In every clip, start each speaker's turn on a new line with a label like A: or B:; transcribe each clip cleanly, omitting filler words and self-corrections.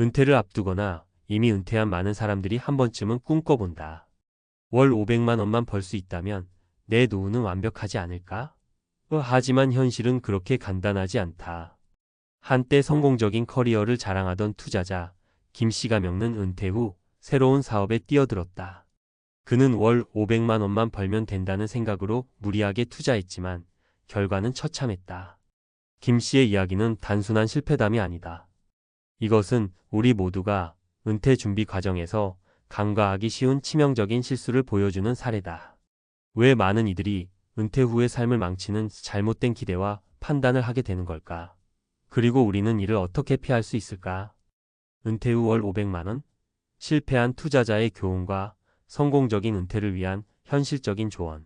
A: 은퇴를 앞두거나 이미 은퇴한 많은 사람들이 한 번쯤은 꿈꿔본다. 월 500만 원만 벌 수 있다면 내 노후는 완벽하지 않을까? 하지만 현실은 그렇게 간단하지 않다. 한때 성공적인 커리어를 자랑하던 투자자 김 씨가 겪는 은퇴 후 새로운 사업에 뛰어들었다. 그는 월 500만 원만 벌면 된다는 생각으로 무리하게 투자했지만 결과는 처참했다. 김 씨의 이야기는 단순한 실패담이 아니다. 이것은 우리 모두가 은퇴 준비 과정에서 간과하기 쉬운 치명적인 실수를 보여주는 사례다. 왜 많은 이들이 은퇴 후의 삶을 망치는 잘못된 기대와 판단을 하게 되는 걸까? 그리고 우리는 이를 어떻게 피할 수 있을까? 은퇴 후 월 500만 원? 실패한 투자자의 교훈과 성공적인 은퇴를 위한 현실적인 조언.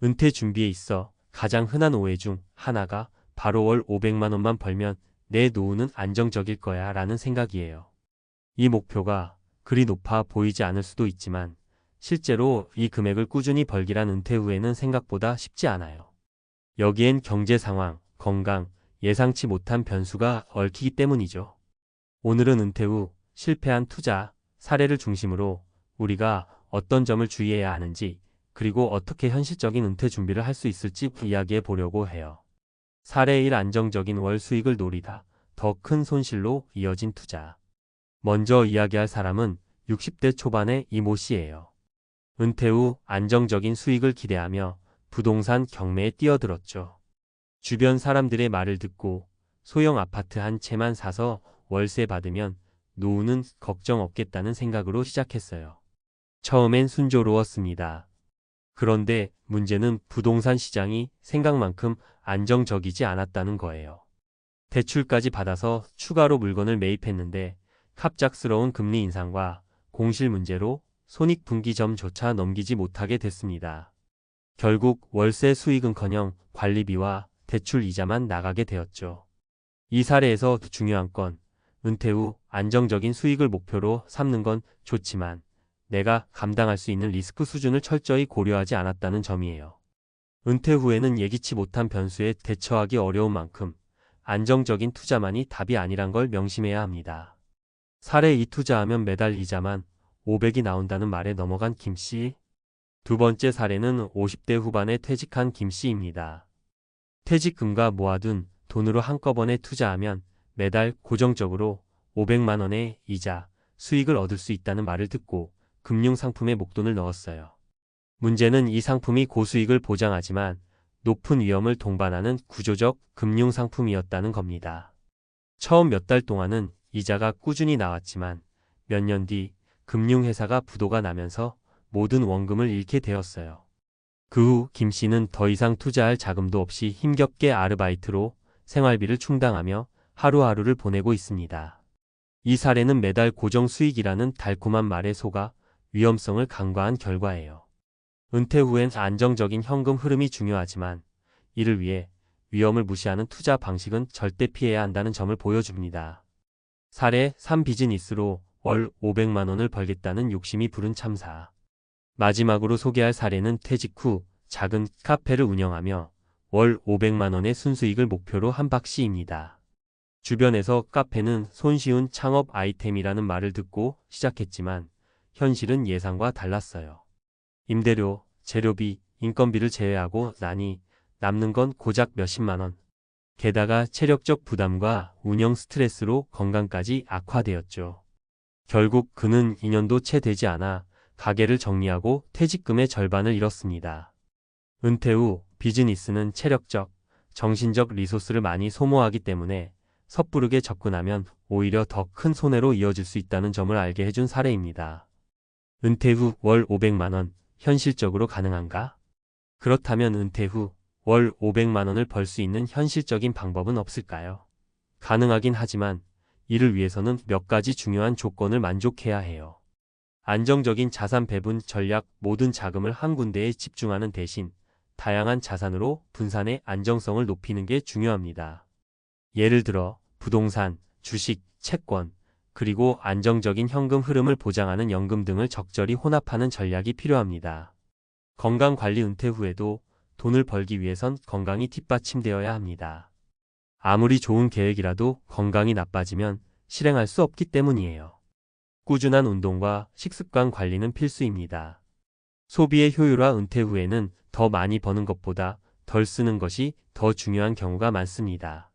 A: 은퇴 준비에 있어 가장 흔한 오해 중 하나가 바로 월 500만 원만 벌면 내 노후는 안정적일 거야 라는 생각이에요. 이 목표가 그리 높아 보이지 않을 수도 있지만 실제로 이 금액을 꾸준히 벌기란 은퇴 후에는 생각보다 쉽지 않아요. 여기엔 경제 상황, 건강, 예상치 못한 변수가 얽히기 때문이죠. 오늘은 은퇴 후 실패한 투자 사례를 중심으로 우리가 어떤 점을 주의해야 하는지 그리고 어떻게 현실적인 은퇴 준비를 할 수 있을지 이야기해 보려고 해요. 사례 1. 안정적인 월 수익을 노리다. 더 큰 손실로 이어진 투자. 먼저 이야기할 사람은 60대 초반의 이모 씨예요. 은퇴 후 안정적인 수익을 기대하며 부동산 경매에 뛰어들었죠. 주변 사람들의 말을 듣고 소형 아파트 한 채만 사서 월세 받으면 노후는 걱정 없겠다는 생각으로 시작했어요. 처음엔 순조로웠습니다. 그런데 문제는 부동산 시장이 생각만큼 안정적이지 않았다는 거예요. 대출까지 받아서 추가로 물건을 매입했는데 갑작스러운 금리 인상과 공실 문제로 손익분기점조차 넘기지 못하게 됐습니다. 결국 월세 수익은커녕 관리비와 대출 이자만 나가게 되었죠. 이 사례에서 중요한 건 은퇴 후 안정적인 수익을 목표로 삼는 건 좋지만 내가 감당할 수 있는 리스크 수준을 철저히 고려하지 않았다는 점이에요. 은퇴 후에는 예기치 못한 변수에 대처하기 어려운 만큼 안정적인 투자만이 답이 아니란 걸 명심해야 합니다. 사례 2. 투자하면 매달 이자만 500이 나온다는 말에 넘어간 김 씨. 두 번째 사례는 50대 후반에 퇴직한 김 씨입니다. 퇴직금과 모아둔 돈으로 한꺼번에 투자하면 매달 고정적으로 500만 원의 이자, 수익을 얻을 수 있다는 말을 듣고 금융상품에 목돈을 넣었어요. 문제는 이 상품이 고수익을 보장하지만 높은 위험을 동반하는 구조적 금융상품이었다는 겁니다. 처음 몇 달 동안은 이자가 꾸준히 나왔지만 몇 년 뒤 금융회사가 부도가 나면서 모든 원금을 잃게 되었어요. 그 후 김 씨는 더 이상 투자할 자금도 없이 힘겹게 아르바이트로 생활비를 충당하며 하루하루를 보내고 있습니다. 이 사례는 매달 고정 수익이라는 달콤한 말에 속아 위험성을 간과한 결과예요. 은퇴 후엔 안정적인 현금 흐름이 중요하지만 이를 위해 위험을 무시하는 투자 방식은 절대 피해야 한다는 점을 보여줍니다. 사례 3. 비즈니스로 월 500만 원을 벌겠다는 욕심이 부른 참사. 마지막으로 소개할 사례는 퇴직 후 작은 카페를 운영하며 월 500만 원의 순수익을 목표로 한 박 씨입니다. 주변에서 카페는 손쉬운 창업 아이템이라는 말을 듣고 시작했지만 현실은 예상과 달랐어요. 임대료, 재료비, 인건비를 제외하고 나니 남는 건 고작 몇십만 원. 게다가 체력적 부담과 운영 스트레스로 건강까지 악화되었죠. 결국 그는 2년도 채 되지 않아 가게를 정리하고 퇴직금의 절반을 잃었습니다. 은퇴 후 비즈니스는 체력적, 정신적 리소스를 많이 소모하기 때문에 섣부르게 접근하면 오히려 더 큰 손해로 이어질 수 있다는 점을 알게 해준 사례입니다. 은퇴 후 월 500만 원, 현실적으로 가능한가? 그렇다면 은퇴 후 월 500만 원을 벌 수 있는 현실적인 방법은 없을까요? 가능하긴 하지만 이를 위해서는 몇 가지 중요한 조건을 만족해야 해요. 안정적인 자산 배분 전략. 모든 자금을 한 군데에 집중하는 대신 다양한 자산으로 분산해 안정성을 높이는 게 중요합니다. 예를 들어 부동산, 주식, 채권, 그리고 안정적인 현금 흐름을 보장하는 연금 등을 적절히 혼합하는 전략이 필요합니다. 건강관리. 은퇴 후에도 돈을 벌기 위해선 건강이 뒷받침되어야 합니다. 아무리 좋은 계획이라도 건강이 나빠지면 실행할 수 없기 때문이에요. 꾸준한 운동과 식습관 관리는 필수입니다. 소비의 효율화 은퇴 후에는 더 많이 버는 것보다 덜 쓰는 것이 더 중요한 경우가 많습니다.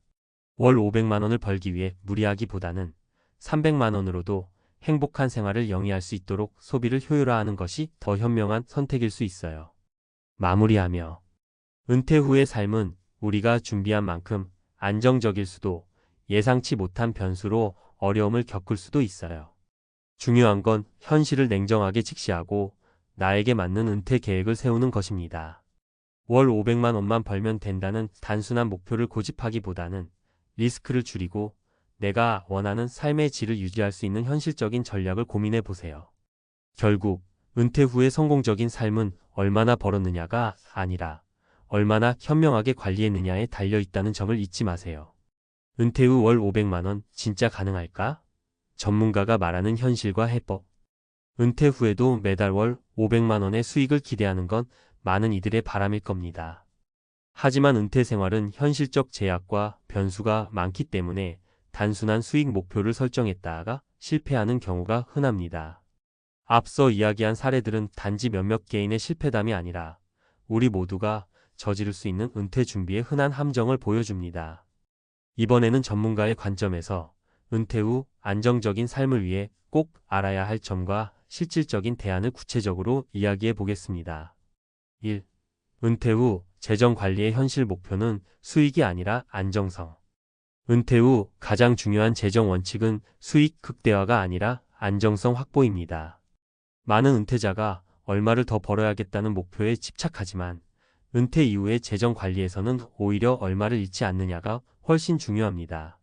A: 월 500만 원을 벌기 위해 무리하기보다는 300만 원으로도 행복한 생활을 영위할 수 있도록 소비를 효율화하는 것이 더 현명한 선택일 수 있어요. 마무리하며 은퇴 후의 삶은 우리가 준비한 만큼 안정적일 수도 예상치 못한 변수로 어려움을 겪을 수도 있어요. 중요한 건 현실을 냉정하게 직시하고 나에게 맞는 은퇴 계획을 세우는 것입니다. 월 500만 원만 벌면 된다는 단순한 목표를 고집하기보다는 리스크를 줄이고 내가 원하는 삶의 질을 유지할 수 있는 현실적인 전략을 고민해 보세요. 결국 은퇴 후의 성공적인 삶은 얼마나 벌었느냐가 아니라 얼마나 현명하게 관리했느냐에 달려 있다는 점을 잊지 마세요. 은퇴 후 월 500만 원 진짜 가능할까? 전문가가 말하는 현실과 해법. 은퇴 후에도 매달 월 500만 원의 수익을 기대하는 건 많은 이들의 바람일 겁니다. 하지만 은퇴 생활은 현실적 제약과 변수가 많기 때문에 단순한 수익 목표를 설정했다가 실패하는 경우가 흔합니다. 앞서 이야기한 사례들은 단지 몇몇 개인의 실패담이 아니라 우리 모두가 저지를 수 있는 은퇴 준비의 흔한 함정을 보여줍니다. 이번에는 전문가의 관점에서 은퇴 후 안정적인 삶을 위해 꼭 알아야 할 점과 실질적인 대안을 구체적으로 이야기해 보겠습니다. 1. 은퇴 후 재정 관리의 현실 목표는 수익이 아니라 안정성. 은퇴 후 가장 중요한 재정 원칙은 수익 극대화가 아니라 안정성 확보입니다. 많은 은퇴자가 얼마를 더 벌어야겠다는 목표에 집착하지만 은퇴 이후의 재정 관리에서는 오히려 얼마를 잃지 않느냐가 훨씬 중요합니다.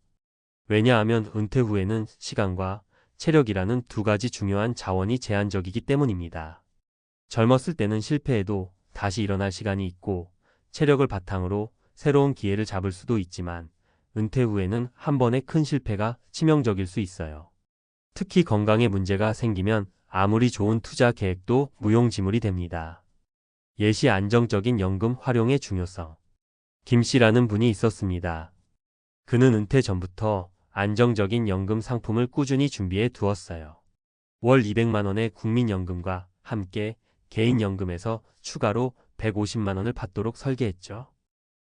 A: 왜냐하면 은퇴 후에는 시간과 체력이라는 두 가지 중요한 자원이 제한적이기 때문입니다. 젊었을 때는 실패해도 다시 일어날 시간이 있고 체력을 바탕으로 새로운 기회를 잡을 수도 있지만 은퇴 후에는 한 번의 큰 실패가 치명적일 수 있어요. 특히 건강에 문제가 생기면 아무리 좋은 투자 계획도 무용지물이 됩니다. 예시 안정적인 연금 활용의 중요성. 김 씨라는 분이 있었습니다. 그는 은퇴 전부터 안정적인 연금 상품을 꾸준히 준비해 두었어요. 월 200만 원의 국민연금과 함께 개인연금에서 추가로 150만 원을 받도록 설계했죠.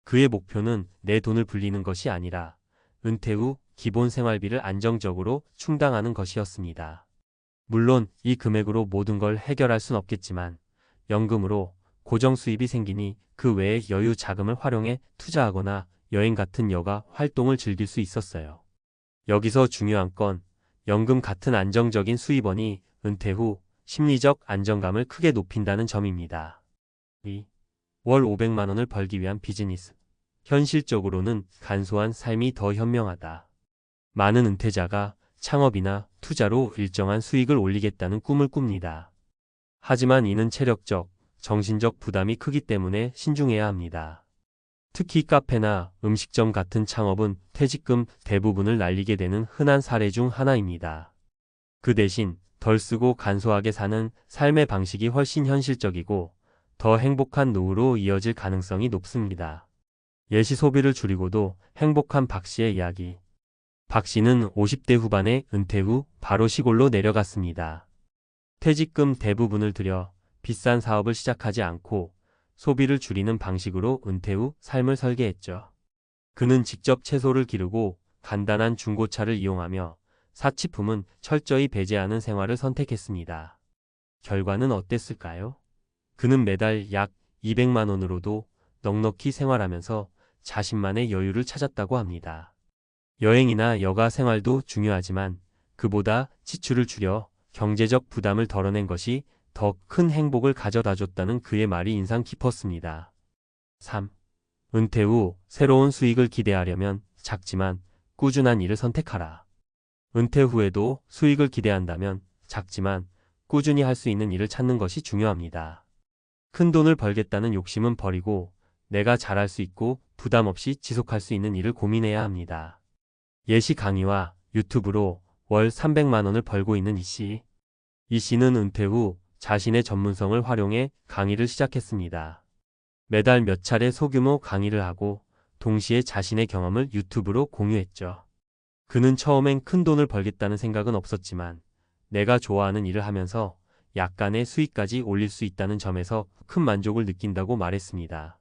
A: 그의 목표는 내 돈을 불리는 것이 아니라 은퇴 후 기본 생활비를 안정적으로 충당하는 것이었습니다. 물론 이 금액으로 모든 걸 해결할 순 없겠지만 연금으로 고정 수입이 생기니 그 외에 여유 자금을 활용해 투자하거나 여행 같은 여가 활동을 즐길 수 있었어요. 여기서 중요한 건 연금 같은 안정적인 수입원이 은퇴 후 심리적 안정감을 크게 높인다는 점입니다. 2. 월 500만 원을 벌기 위한 비즈니스. 현실적으로는 간소한 삶이 더 현명하다. 많은 은퇴자가 창업이나 투자로 일정한 수익을 올리겠다는 꿈을 꿉니다. 하지만 이는 체력적, 정신적 부담이 크기 때문에 신중해야 합니다. 특히 카페나 음식점 같은 창업은 퇴직금 대부분을 날리게 되는 흔한 사례 중 하나입니다. 그 대신 덜 쓰고 간소하게 사는 삶의 방식이 훨씬 현실적이고 더 행복한 노후로 이어질 가능성이 높습니다. 예시 소비를 줄이고도 행복한 박 씨의 이야기. 박 씨는 50대 후반에 은퇴 후 바로 시골로 내려갔습니다. 퇴직금 대부분을 들여 비싼 사업을 시작하지 않고 소비를 줄이는 방식으로 은퇴 후 삶을 설계했죠. 그는 직접 채소를 기르고 간단한 중고차를 이용하며 사치품은 철저히 배제하는 생활을 선택했습니다. 결과는 어땠을까요? 그는 매달 약 200만 원으로도 넉넉히 생활하면서 자신만의 여유를 찾았다고 합니다. 여행이나 여가 생활도 중요하지만 그보다 지출을 줄여 경제적 부담을 덜어낸 것이 더 큰 행복을 가져다줬다는 그의 말이 인상 깊었습니다. 3. 은퇴 후 새로운 수익을 기대하려면 작지만 꾸준한 일을 선택하라. 은퇴 후에도 수익을 기대한다면 작지만 꾸준히 할 수 있는 일을 찾는 것이 중요합니다. 큰 돈을 벌겠다는 욕심은 버리고 내가 잘할 수 있고 부담 없이 지속할 수 있는 일을 고민해야 합니다. 예시 강의와 유튜브로 월 300만 원을 벌고 있는 이 씨. 이 씨는 은퇴 후 자신의 전문성을 활용해 강의를 시작했습니다. 매달 몇 차례 소규모 강의를 하고 동시에 자신의 경험을 유튜브로 공유했죠. 그는 처음엔 큰 돈을 벌겠다는 생각은 없었지만 내가 좋아하는 일을 하면서 약간의 수익까지 올릴 수 있다는 점에서 큰 만족을 느낀다고 말했습니다.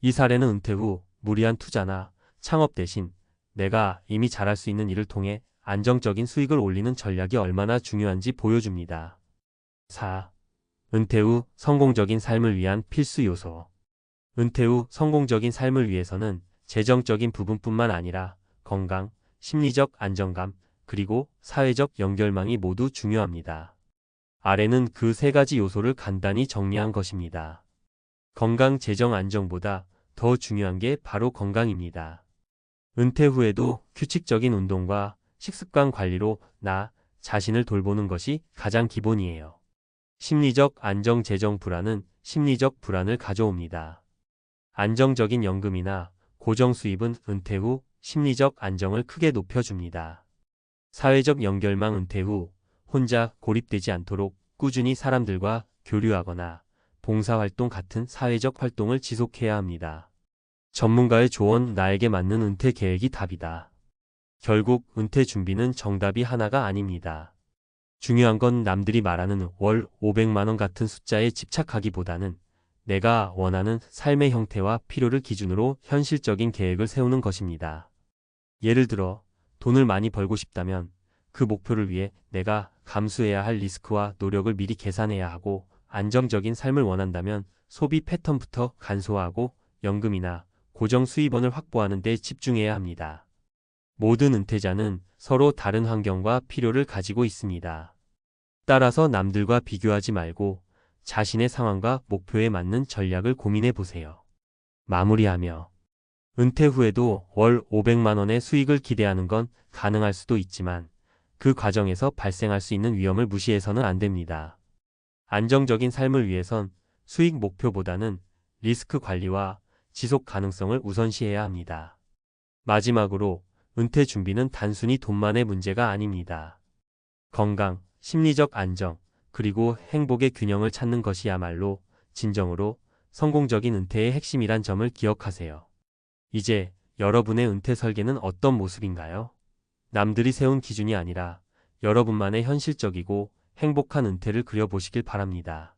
A: 이 사례는 은퇴 후 무리한 투자나 창업 대신 내가 이미 잘할 수 있는 일을 통해 안정적인 수익을 올리는 전략이 얼마나 중요한지 보여줍니다. 4. 은퇴 후 성공적인 삶을 위한 필수 요소. 은퇴 후 성공적인 삶을 위해서는 재정적인 부분뿐만 아니라 건강, 심리적 안정감, 그리고 사회적 연결망이 모두 중요합니다. 아래는 그 세 가지 요소를 간단히 정리한 것입니다. 건강 재정 안정보다 더 중요한 게 바로 건강입니다. 은퇴 후에도 규칙적인 운동과 식습관 관리로 나 자신을 돌보는 것이 가장 기본이에요. 심리적 안정 재정 불안은 심리적 불안을 가져옵니다. 안정적인 연금이나 고정 수입은 은퇴 후 심리적 안정을 크게 높여줍니다. 사회적 연결망 은퇴 후 혼자 고립되지 않도록 꾸준히 사람들과 교류하거나 봉사활동 같은 사회적 활동을 지속해야 합니다. 전문가의 조언 나에게 맞는 은퇴 계획이 답이다. 결국 은퇴 준비는 정답이 하나가 아닙니다. 중요한 건 남들이 말하는 월 500만 원 같은 숫자에 집착하기보다는 내가 원하는 삶의 형태와 필요를 기준으로 현실적인 계획을 세우는 것입니다. 예를 들어 돈을 많이 벌고 싶다면 그 목표를 위해 내가 감수해야 할 리스크와 노력을 미리 계산해야 하고, 안정적인 삶을 원한다면 소비 패턴부터 간소화하고 연금이나 고정 수입원을 확보하는 데 집중해야 합니다. 모든 은퇴자는 서로 다른 환경과 필요를 가지고 있습니다. 따라서 남들과 비교하지 말고 자신의 상황과 목표에 맞는 전략을 고민해 보세요. 마무리하며, 은퇴 후에도 월 500만 원의 수익을 기대하는 건 가능할 수도 있지만 그 과정에서 발생할 수 있는 위험을 무시해서는 안 됩니다. 안정적인 삶을 위해선 수익 목표보다는 리스크 관리와 지속 가능성을 우선시해야 합니다. 마지막으로, 은퇴 준비는 단순히 돈만의 문제가 아닙니다. 건강, 심리적 안정, 그리고 행복의 균형을 찾는 것이야말로 진정으로 성공적인 은퇴의 핵심이란 점을 기억하세요. 이제 여러분의 은퇴 설계는 어떤 모습인가요? 남들이 세운 기준이 아니라 여러분만의 현실적이고 행복한 은퇴를 그려보시길 바랍니다.